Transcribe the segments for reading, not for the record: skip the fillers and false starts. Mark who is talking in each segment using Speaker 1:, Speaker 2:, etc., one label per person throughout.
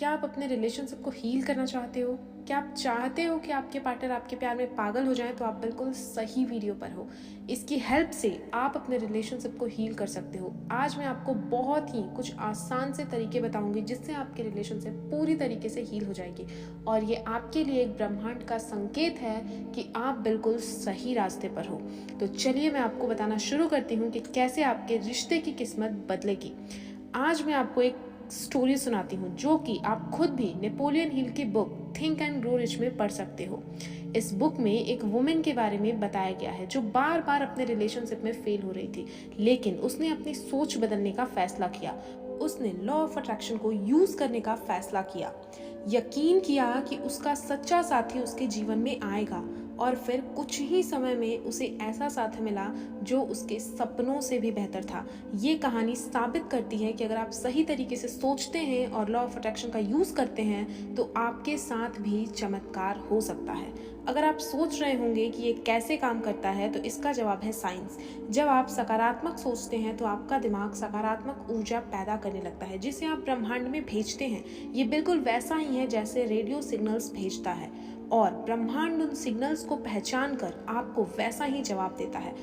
Speaker 1: क्या आप अपने रिलेशनशिप को हील करना चाहते हो? क्या आप चाहते हो कि आपके पार्टनर आपके प्यार में पागल हो जाएं? तो आप बिल्कुल सही वीडियो पर हो। इसकी हेल्प से आप अपने रिलेशनशिप को हील कर सकते हो। आज मैं आपको बहुत ही कुछ आसान से तरीके बताऊंगी जिससे आपकी रिलेशनशिप पूरी तरीके से हील हो जाएगी, और ये आपके लिए एक ब्रह्मांड का संकेत है कि आप बिल्कुल सही रास्ते पर हो। तो चलिए मैं आपको बताना शुरू करती हूँ कि कैसे आपके रिश्ते की किस्मत बदलेगी। आज मैं आपको एक स्टोरी सुनाती हूँ जो कि आप खुद भी नेपोलियन हिल की book think and grow rich में पढ़ सकते हो। इस बुक में एक वुमेन के बारे में बताया गया है जो बार बार अपने रिलेशनशिप में फेल हो रही थी, लेकिन उसने अपनी सोच बदलने का फैसला किया। उसने लॉ ऑफ अट्रैक्शन को यूज करने का फैसला किया, यकीन किया कि उसका सच्चा साथी उसके जीवन में आएगा, और फिर कुछ ही समय में उसे ऐसा साथी मिला जो उसके सपनों से भी बेहतर था। ये कहानी साबित करती है कि अगर आप सही तरीके से सोचते हैं और लॉ ऑफ अट्रैक्शन का यूज करते हैं तो आपके साथ भी चमत्कार हो सकता है। अगर आप सोच रहे होंगे कि ये कैसे काम करता है, तो इसका जवाब है साइंस। जब आप सकारात्मक सोचते हैं तो आपका दिमाग सकारात्मक ऊर्जा पैदा करने लगता है जिसे आप ब्रह्मांड में भेजते हैं। ये बिल्कुल वैसा ही है जैसे रेडियो सिग्नल्स भेजता है, और ब्रह्मांड उन सिग्नल्स को पहचान कर आपको वैसा ही जवाब देता है।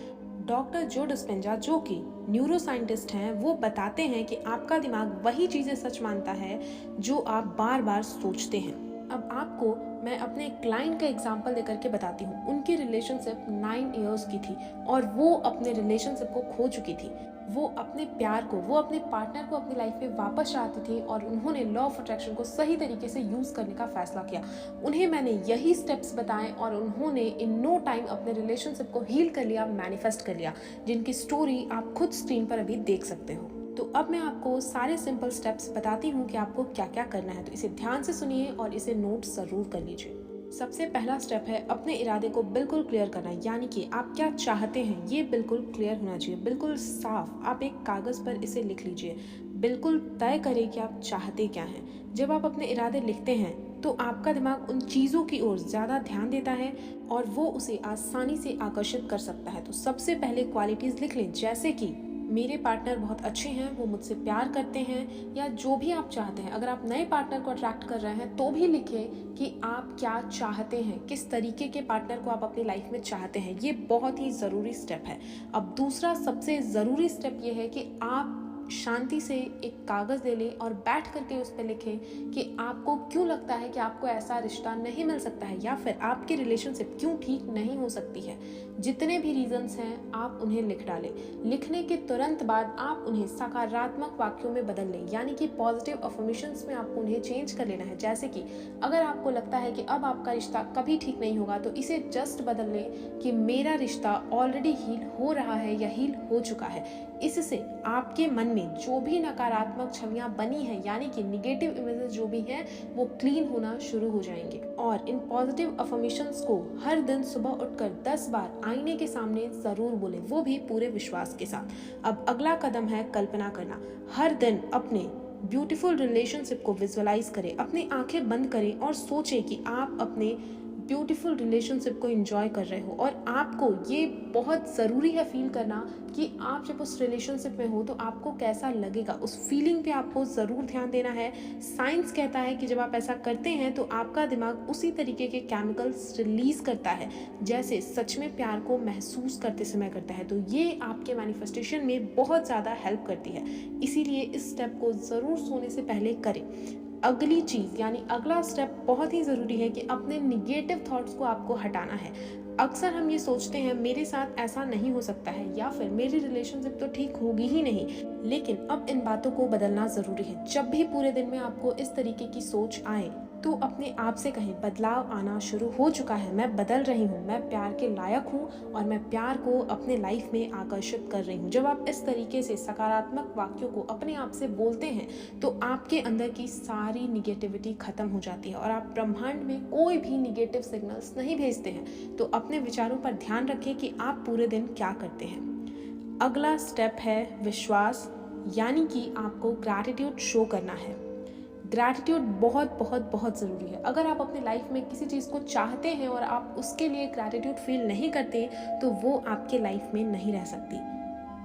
Speaker 1: डॉक्टर जो डिस्पेंजा, जो कि न्यूरो साइंटिस्ट हैं, वो बताते हैं कि आपका दिमाग वही चीजें सच मानता है जो आप बार बार सोचते हैं। अब आपको मैं अपने क्लाइंट का एग्जांपल देकर के बताती हूँ। उनकी रिलेशनशिप 9 इयर्स की थी और वो अपने रिलेशनशिप को खो चुकी थी। वो अपने प्यार को, वो अपने पार्टनर को अपनी लाइफ में वापस चाहती थी, और उन्होंने लॉ ऑफ अट्रैक्शन को सही तरीके से यूज करने का फैसला किया। उन्हें मैंने यही स्टेप्स बताए और उन्होंने इन नो टाइम अपने रिलेशनशिप को हील कर लिया, मैनिफेस्ट कर लिया, जिनकी स्टोरी आप खुद स्क्रीन पर अभी देख सकते हो। तो अब मैं आपको सारे सिंपल स्टेप्स बताती हूँ कि आपको क्या क्या करना है, तो इसे ध्यान से सुनिए और इसे नोट जरूर कर लीजिए। सबसे पहला स्टेप है अपने इरादे को बिल्कुल क्लियर करना, यानी कि आप क्या चाहते हैं ये बिल्कुल क्लियर होना चाहिए, बिल्कुल साफ। आप एक कागज पर इसे लिख लीजिए, बिल्कुल तय करें कि आप चाहते क्या हैं। जब आप अपने इरादे लिखते हैं तो आपका दिमाग उन चीज़ों की ओर ज़्यादा ध्यान देता है और वो उसे आसानी से आकर्षित कर सकता है। तो सबसे पहले क्वालिटीज़ लिख लें, जैसे कि मेरे पार्टनर बहुत अच्छे हैं, वो मुझसे प्यार करते हैं, या जो भी आप चाहते हैं। अगर आप नए पार्टनर को अट्रैक्ट कर रहे हैं तो भी लिखें कि आप क्या चाहते हैं, किस तरीके के पार्टनर को आप अपनी लाइफ में चाहते हैं। ये बहुत ही ज़रूरी स्टेप है। अब दूसरा सबसे ज़रूरी स्टेप ये है कि आप शांति से एक कागज़ ले लें और बैठ करके उस पर लिखें कि आपको क्यों लगता है कि आपको ऐसा रिश्ता नहीं मिल सकता है, या फिर आपकी रिलेशनशिप क्यों ठीक नहीं हो सकती है। जितने भी रीजंस हैं आप उन्हें लिख डालें। लिखने के तुरंत बाद आप उन्हें सकारात्मक वाक्यों में बदल लें, यानी कि पॉजिटिव अफर्मेशंस में आपको उन्हें चेंज कर लेना है। जैसे कि अगर आपको लगता है कि अब आपका रिश्ता कभी ठीक नहीं होगा, तो इसे जस्ट बदल लें कि मेरा रिश्ता ऑलरेडी हील हो रहा है या हील हो चुका है। इससे आपके मन में जो भी नकारात्मक छवियां बनी हैं, यानी कि निगेटिव इमेजेस जो भी हैं, वो क्लीन होना शुरू हो जाएंगे। और इन पॉजिटिव अफर्मेशंस को हर दिन सुबह उठकर 10 बार आईने के सामने जरूर बोलें, वो भी पूरे विश्वास के साथ। अब अगला कदम है कल्पना करना। हर दिन अपने ब्यूटीफुल रिलेशनशिप को विजुअलाइज करें, अपनी आंखें बंद करें और सोचें कि आप अपने ब्यूटीफुल रिलेशनशिप को एंजॉय कर रहे हो। और आपको ये बहुत ज़रूरी है फील करना कि आप जब उस रिलेशनशिप में हो तो आपको कैसा लगेगा, उस फीलिंग पे आपको ज़रूर ध्यान देना है। साइंस कहता है कि जब आप ऐसा करते हैं तो आपका दिमाग उसी तरीके के केमिकल्स रिलीज करता है जैसे सच में प्यार को महसूस करते समय करता है। तो ये आपके मैनिफेस्टेशन में बहुत ज़्यादा हेल्प करती है, इसीलिए इस स्टेप को ज़रूर सोने से पहले करें। अगली चीज़ यानी अगला स्टेप बहुत ही ज़रूरी है कि अपने निगेटिव थॉट्स को आपको हटाना है। अक्सर हम ये सोचते हैं मेरे साथ ऐसा नहीं हो सकता है, या फिर मेरी रिलेशनशिप तो ठीक होगी ही नहीं, लेकिन अब इन बातों को बदलना ज़रूरी है। जब भी पूरे दिन में आपको इस तरीके की सोच आए तो अपने आप से कहें बदलाव आना शुरू हो चुका है, मैं बदल रही हूँ, मैं प्यार के लायक हूँ और मैं प्यार को अपने लाइफ में आकर्षित कर रही हूँ। जब आप इस तरीके से सकारात्मक वाक्यों को अपने आप से बोलते हैं तो आपके अंदर की सारी निगेटिविटी खत्म हो जाती है और आप ब्रह्मांड में कोई भी निगेटिव सिग्नल्स नहीं भेजते हैं। तो अपने विचारों पर ध्यान रखें कि आप पूरे दिन क्या करते हैं। अगला स्टेप है विश्वास, यानी कि आपको ग्रैटिट्यूड शो करना है। ग्रैटिट्यूड बहुत बहुत बहुत ज़रूरी है। अगर आप अपनी लाइफ में किसी चीज़ को चाहते हैं और आप उसके लिए ग्रैटिट्यूड फील नहीं करते तो वो आपके लाइफ में नहीं रह सकती।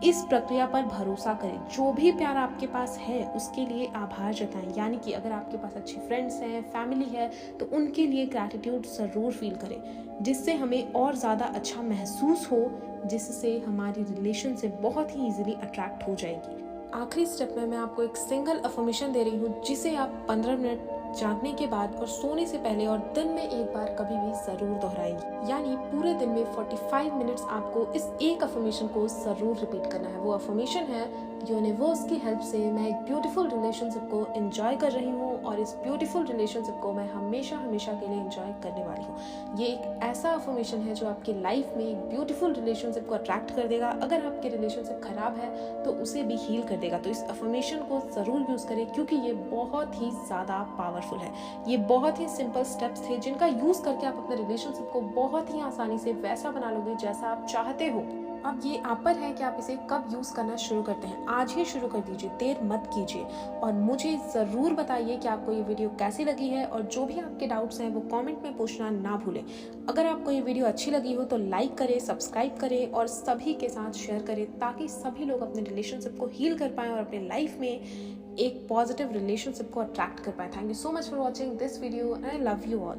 Speaker 1: इस प्रक्रिया पर भरोसा करें। जो भी प्यार आपके पास है उसके लिए आभार जताएं, यानी कि अगर आपके पास अच्छे फ्रेंड्स हैं, फैमिली है, तो उनके लिए ग्रैटिट्यूड ज़रूर फील करें, जिससे हमें और ज़्यादा अच्छा महसूस हो, जिससे हमारी रिलेशनशिप बहुत ही ईजिली अट्रैक्ट हो जाएगी। आखिरी स्टेप में मैं आपको एक सिंगल अफर्मेशन दे रही हूँ, जिसे आप 15 मिनट जागने के बाद और सोने से पहले और दिन में एक बार कभी भी ज़रूर दोहराएंगे। यानी पूरे दिन में 45 मिनट्स आपको इस एक अफर्मेशन को ज़रूर रिपीट करना है। वो अफर्मेशन है, यूनिवर्स की हेल्प से मैं एक ब्यूटीफुल रिलेशनशिप को एंजॉय कर रही हूँ और इस ब्यूटीफुल रिलेशनशिप को मैं हमेशा हमेशा के लिए एंजॉय करने वाली हूँ। ये एक ऐसा अफर्मेशन है जो आपकी लाइफ में एक ब्यूटीफुल रिलेशनशिप को अट्रैक्ट कर देगा। अगर आपकी रिलेशनशिप खराब है तो उसे भी हील कर देगा। तो इस अफर्मेशन को ज़रूर यूज़ करें, क्योंकि ये बहुत ही ज़्यादा पावरफुल है। ये बहुत ही सिंपल स्टेप्स थे जिनका यूज़ करके आप अपने रिलेशनशिप को बहुत ही आसानी से वैसा बना लोगे जैसा आप चाहते हो। अब ये आप पर है कि आप इसे कब यूज़ करना शुरू करते हैं। आज ही शुरू कर दीजिए, देर मत कीजिए। और मुझे ज़रूर बताइए कि आपको ये वीडियो कैसी लगी है, और जो भी आपके डाउट्स हैं वो कमेंट में पूछना ना भूलें। अगर आपको ये वीडियो अच्छी लगी हो तो लाइक करें, सब्सक्राइब करें और सभी के साथ शेयर करें, ताकि सभी लोग अपने रिलेशनशिप को हील कर पाएँ और अपने लाइफ में एक पॉजिटिव रिलेशनशिप को अट्रैक्ट कर पाएँ। Thank you so much for watching this video and I love you all.